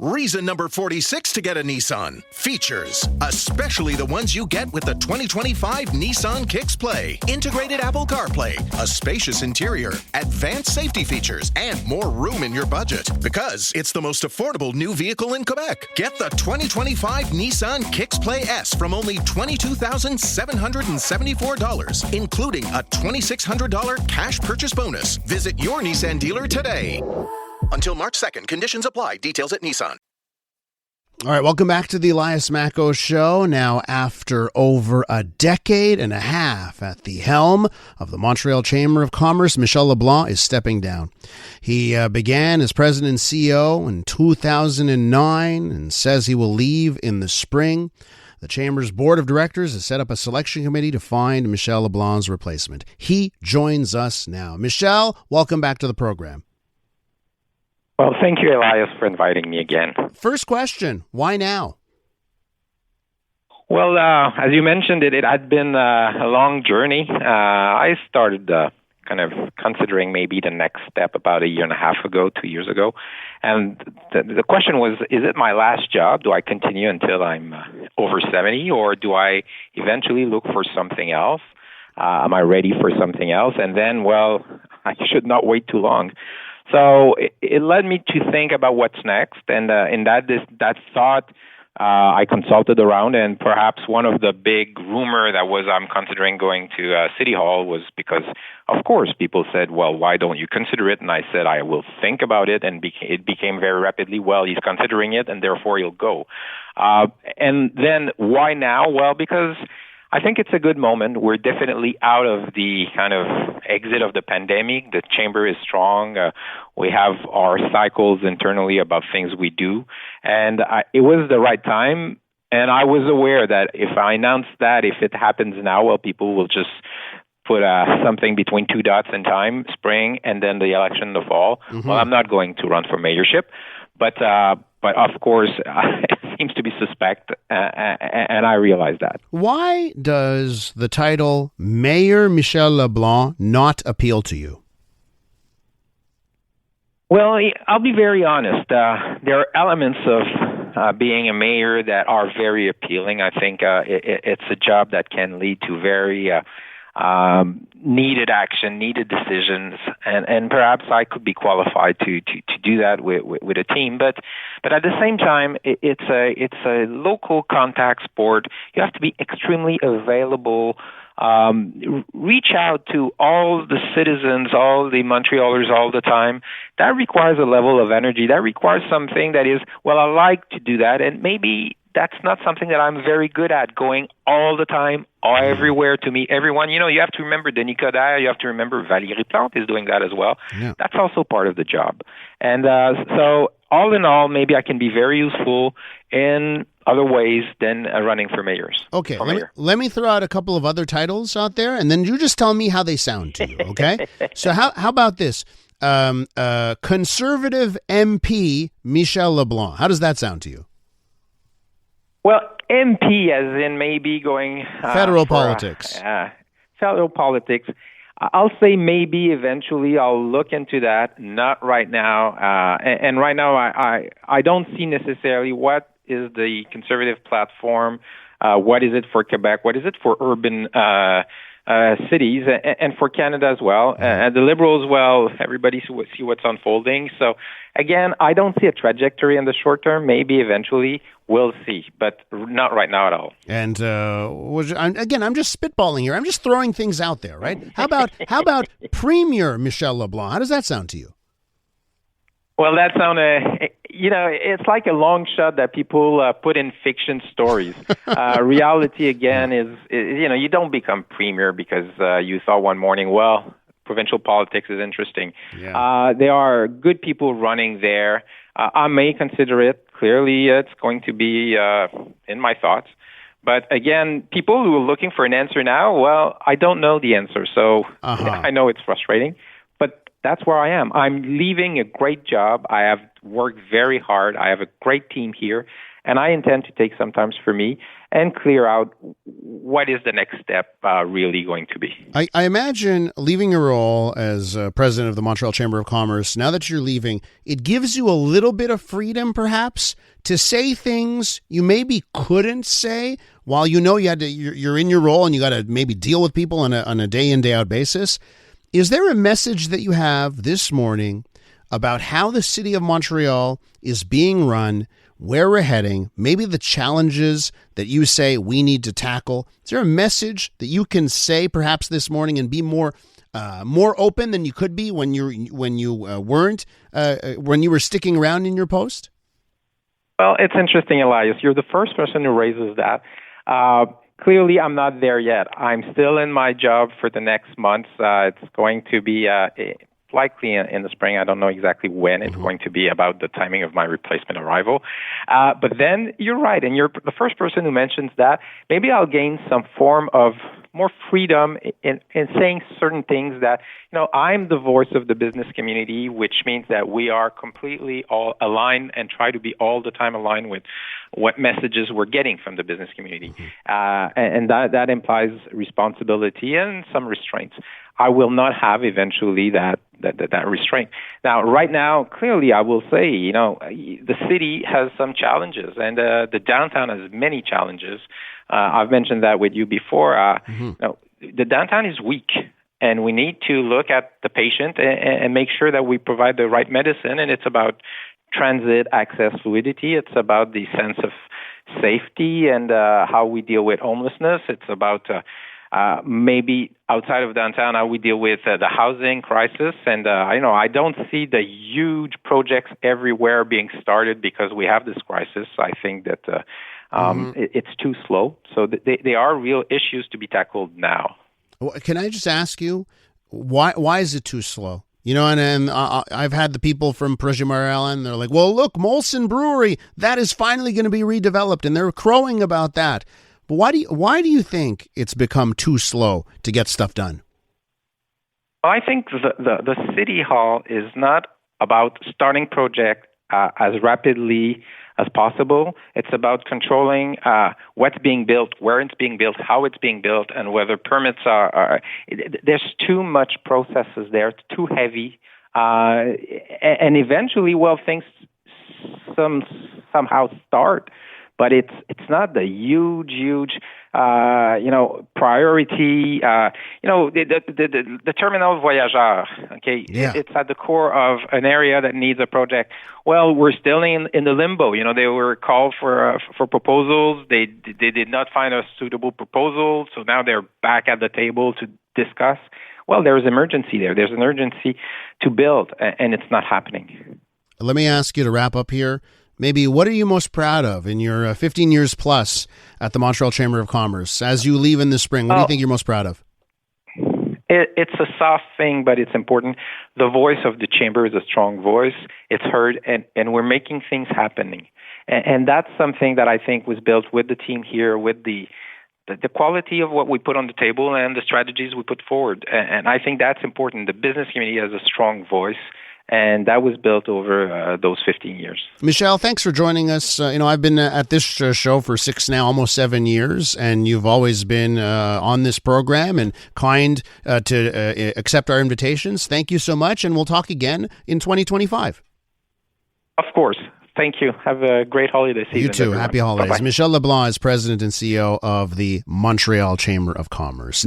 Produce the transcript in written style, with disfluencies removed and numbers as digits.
Reason number 46 to get a Nissan. Features, especially the ones you get with the 2025 Nissan Kicks Play. Integrated Apple CarPlay, a spacious interior, advanced safety features, and more room in your budget. Because it's the most affordable new vehicle in Quebec. Get the 2025 Nissan Kicks Play S from only $22,774, including a $2,600 cash purchase bonus. Visit your Nissan dealer today. Until March 2nd, conditions apply. Details at Nissan. All right, welcome back to the Elias Macko Show. Now, after over a decade and a half at the helm of the Montreal Chamber of Commerce, Michel Leblanc is stepping down. He began as president and CEO in 2009 and says he will leave in the spring. The Chamber's board of directors has set up a selection committee to find Michel Leblanc's replacement. He joins us now. Michel, welcome back to the program. Well, thank you, Elias, for inviting me again. First question, why now? Well, as you mentioned, it had been a long journey. I started kind of considering maybe the next step about a year and a half ago, 2 years ago. And the question was, is it my last job? Do I continue until I'm over 70, or do I eventually look for something else? Am I ready for something else? And then, well, I should not wait too long. So it led me to think about what's next, and in that thought, I consulted around, and perhaps one of the big rumor that was I'm considering going to City Hall was because, of course, people said, well, why don't you consider it? And I said, I will think about it, and it became very rapidly, well, he's considering it, and therefore he'll go. And then why now? Well, because I think it's a good moment. We're definitely out of the kind of exit of the pandemic. The chamber is strong. We have our cycles internally about things we do. And it was the right time. And I was aware that if I announce that, if it happens now, well, people will just put something between two dots in time, spring, and then the election in the fall. Mm-hmm. Well, I'm not going to run for mayorship. But of course, it seems to be suspect, and I realize that. Why does the title Mayor Michel Leblanc not appeal to you? Well, I'll be very honest. There are elements of being a mayor that are very appealing. I think it's a job that can lead to very needed action, needed decisions, and perhaps I could be qualified to do that with a team. But at the same time, it's a local contact sport. You have to be extremely available. Reach out to all the citizens, all the Montrealers all the time. That requires a level of energy. That requires something that is, well, I like to do that, and maybe that's not something that I'm very good at, going all the time, everywhere to meet everyone. You know, you have to remember Denis Coderre, you have to remember Valérie Plante is doing that as well. Yeah. That's also part of the job. And so all in all, maybe I can be very useful in other ways than running for mayors. Okay, let me throw out a couple of other titles out there, and then you just tell me how they sound to you, okay? So how about this? Conservative MP Michel Leblanc. How does that sound to you? Well, MP as in maybe going... federal politics. Federal politics. I'll say maybe eventually I'll look into that, not right now. And right now I don't see necessarily what is the conservative platform, what is it for Quebec, what is it for urban cities, and for Canada as well. The Liberals, well, everybody see what's unfolding. So again, I don't see a trajectory in the short term. Maybe eventually we'll see, but not right now at all. And again, I'm just spitballing here. I'm just throwing things out there, right? How about Premier Michel Leblanc? How does that sound to you? Well, that sounds, it's like a long shot that people put in fiction stories. Reality, again, is you don't become premier because you thought one morning, well, provincial politics is interesting. Yeah. There are good people running there. I may consider it. Clearly, it's going to be in my thoughts. But again, people who are looking for an answer now, well, I don't know the answer. So I know it's frustrating. But that's where I am. I'm leaving a great job. I have worked very hard. I have a great team here. And I intend to take some time for me and clear out what is the next step really going to be. I imagine leaving your role as president of the Montreal Chamber of Commerce, now that you're leaving, it gives you a little bit of freedom, perhaps, to say things you maybe couldn't say while you know you're in your role and you got to maybe deal with people on a day in, day out basis. Is there a message that you have this morning about how the city of Montreal is being run, where we're heading, maybe the challenges that you say we need to tackle? Is there a message that you can say perhaps this morning and be more open than you could be when you were sticking around in your post? Well, it's interesting, Elias. You're the first person who raises that. Clearly, I'm not there yet. I'm still in my job for the next months. It's going to be likely in the spring. I don't know exactly when it's going to be, about the timing of my replacement arrival. But then you're right, and you're the first person who mentions that. Maybe I'll gain some form of more freedom in saying certain things that, I'm the voice of the business community, which means that we are completely all aligned and try to be all the time aligned with what messages we're getting from the business community. And that implies responsibility and some restraints. I will not have eventually that restraint. Now, right now, clearly, I will say, the city has some challenges, and the downtown has many challenges. I've mentioned that with you before. The downtown is weak, and we need to look at the patient and make sure that we provide the right medicine. And it's about transit access fluidity. It's about the sense of safety and how we deal with homelessness. It's about maybe outside of downtown, how we deal with the housing crisis. And, I don't see the huge projects everywhere being started because we have this crisis. I think that it's too slow. So they are real issues to be tackled now. Can I just ask you, why is it too slow? And I've had the people from Montreal, and they're like, well, look, Molson Brewery, that is finally going to be redeveloped, and they're crowing about that. But why do you think it's become too slow to get stuff done? I think the city hall is not about starting project as rapidly as possible. It's about controlling what's being built, where it's being built, how it's being built, and whether permits are. There's too much processes there. It's too heavy, and eventually, things somehow start. But it's not the huge priority. The terminal voyageurs. Okay, It's at the core of an area that needs a project. Well, we're still in the limbo. They were called for proposals. They did not find a suitable proposal, so now they're back at the table to discuss. Well, there's emergency there. There's an urgency to build, and it's not happening. Let me ask you to wrap up here. Maybe what are you most proud of in your 15 years plus at the Montreal Chamber of Commerce? As you leave in the spring, what do you think you're most proud of? It's a soft thing, but it's important. The voice of the chamber is a strong voice. It's heard, and we're making things happening. And that's something that I think was built with the team here, with the quality of what we put on the table and the strategies we put forward. And I think that's important. The business community has a strong voice. And that was built over those 15 years. Michel, thanks for joining us. I've been at this show for almost 7 years, and you've always been on this program and kind to accept our invitations. Thank you so much, and we'll talk again in 2025. Of course. Thank you. Have a great holiday season. You too. Everyone. Happy holidays. Bye-bye. Michel Leblanc is president and CEO of the Montreal Chamber of Commerce.